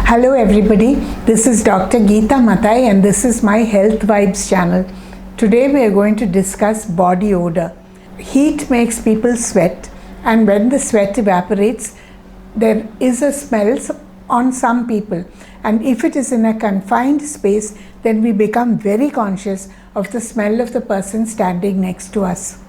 Hello everybody, this is Dr. Gita Mathai and this is my Health Vibes channel. Today we are going to discuss body odor. Heat makes people sweat, and when the sweat evaporates, there is a smell on some people, and if it is in a confined space, then we become very conscious of the smell of the person standing next to us.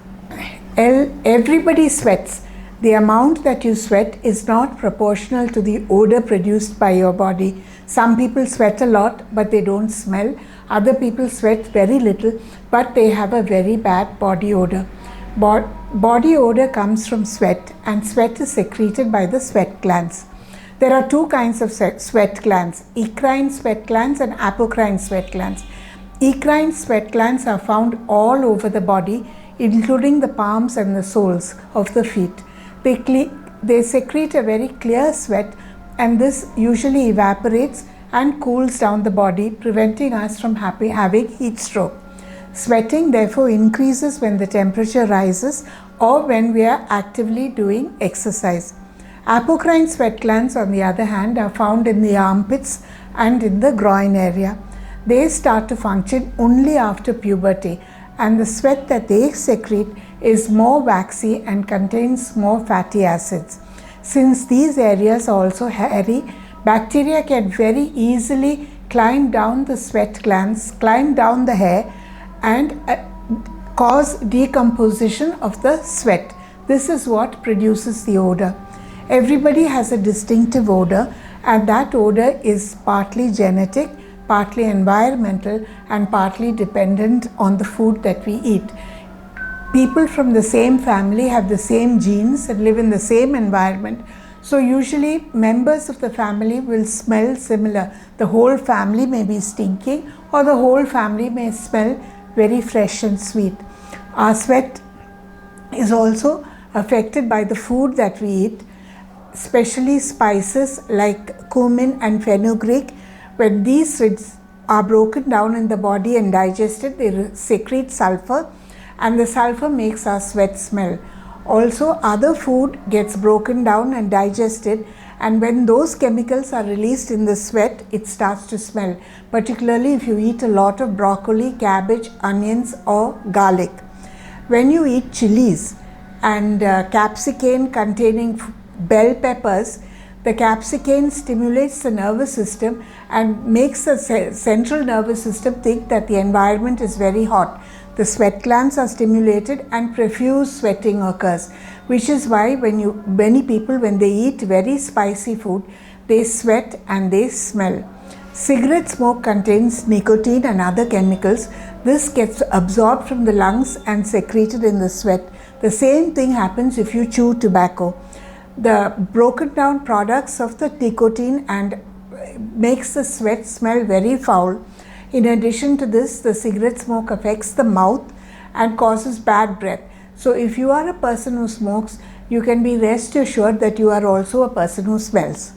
Everybody sweats. The amount that you sweat is not proportional to the odor produced by your body. Some people sweat a lot but they don't smell. Other people sweat very little but they have a very bad body odor. Body odor comes from sweat, and sweat is secreted by the sweat glands. There are two kinds of sweat glands: eccrine sweat glands and apocrine sweat glands. Eccrine sweat glands are found all over the body, including the palms and the soles of the feet. They secrete a very clear sweat, and this usually evaporates and cools down the body, preventing us from having heat stroke. Sweating therefore increases when the temperature rises or when we are actively doing exercise. Apocrine sweat glands, on the other hand, are found in the armpits and in the groin area. They start to function only after puberty, and the sweat that they secrete is more waxy and contains more fatty acids. Since these areas are also hairy, bacteria can very easily climb down the sweat glands, climb down the hair, and cause decomposition of the sweat. This is what produces the odor. Everybody has a distinctive odor, and that odor is partly genetic, partly environmental, and partly dependent on the food that we eat. People from the same family have the same genes and live in the same environment, so usually members of the family will smell similar. The whole family may be stinking, or the whole family may smell very fresh and sweet. Our sweat is also affected by the food that we eat, especially spices like cumin and fenugreek. When these are broken down in the body and digested, they secrete sulfur, and the sulfur makes our sweat smell. Also, other food gets broken down and digested, and when those chemicals are released in the sweat, it starts to smell, particularly if you eat a lot of broccoli, cabbage, onions, or garlic. When you eat chilies and capsicum containing bell peppers, the capsicum stimulates the nervous system and makes the central nervous system think that the environment is very hot. The sweat glands are stimulated and profuse sweating occurs, which is why many people, when they eat very spicy food, they sweat and they smell. Cigarette smoke contains nicotine and other chemicals. This gets absorbed from the lungs and secreted in the sweat. The same thing happens if you chew tobacco. The broken down products of the nicotine and makes the sweat smell very foul. In addition to this, the cigarette smoke affects the mouth and causes bad breath. So if you are a person who smokes, you can be rest assured that you are also a person who smells.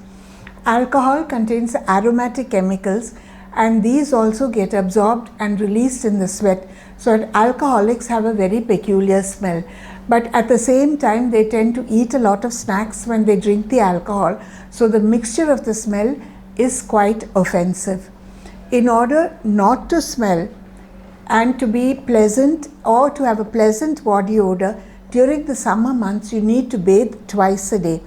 Alcohol contains aromatic chemicals, and these also get absorbed and released in the sweat. So alcoholics have a very peculiar smell. But at the same time, they tend to eat a lot of snacks when they drink the alcohol. So the mixture of the smell is quite offensive. In order not to smell and to be pleasant, or to have a pleasant body odor during the summer months, you need to bathe twice a day.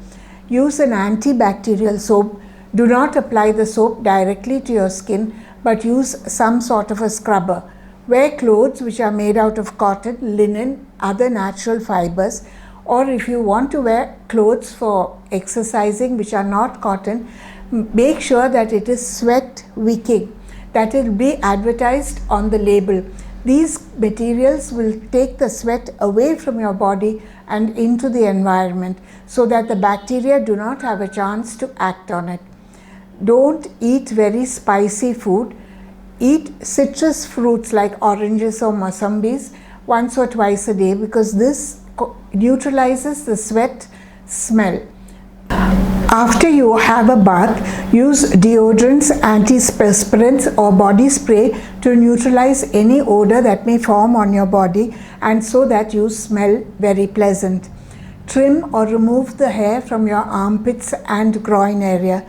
Use an antibacterial soap. Do not apply the soap directly to your skin, but use some sort of a scrubber. Wear clothes which are made out of cotton, linen, other natural fibers, or if you want to wear clothes for exercising which are not cotton, make sure that it is sweat wicking, that will be advertised on the label. These materials will take the sweat away from your body and into the environment, so that the bacteria do not have a chance to act on it. Don't eat very spicy food. Eat citrus fruits like oranges or mosambis once or twice a day, because this neutralizes the sweat smell. After you have a bath, use deodorants, antiperspirants, or body spray to neutralize any odor that may form on your body, and so that you smell very pleasant. Trim or remove the hair from your armpits and groin area.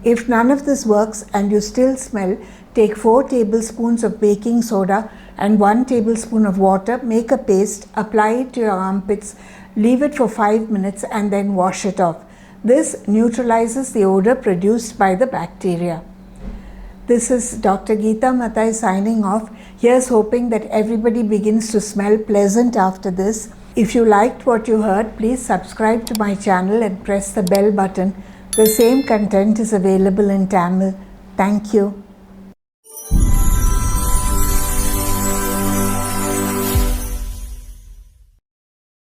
If none of this works and you still smell, take 4 tablespoons of baking soda and 1 tablespoon of water, make a paste, apply it to your armpits, leave it for 5 minutes and then wash it off. This neutralizes the odor produced by the bacteria. This is Dr. Gita Mathai signing off. Here's hoping that everybody begins to smell pleasant after this. If you liked what you heard, please subscribe to my channel and press the bell button. The same content is available in Tamil. Thank you.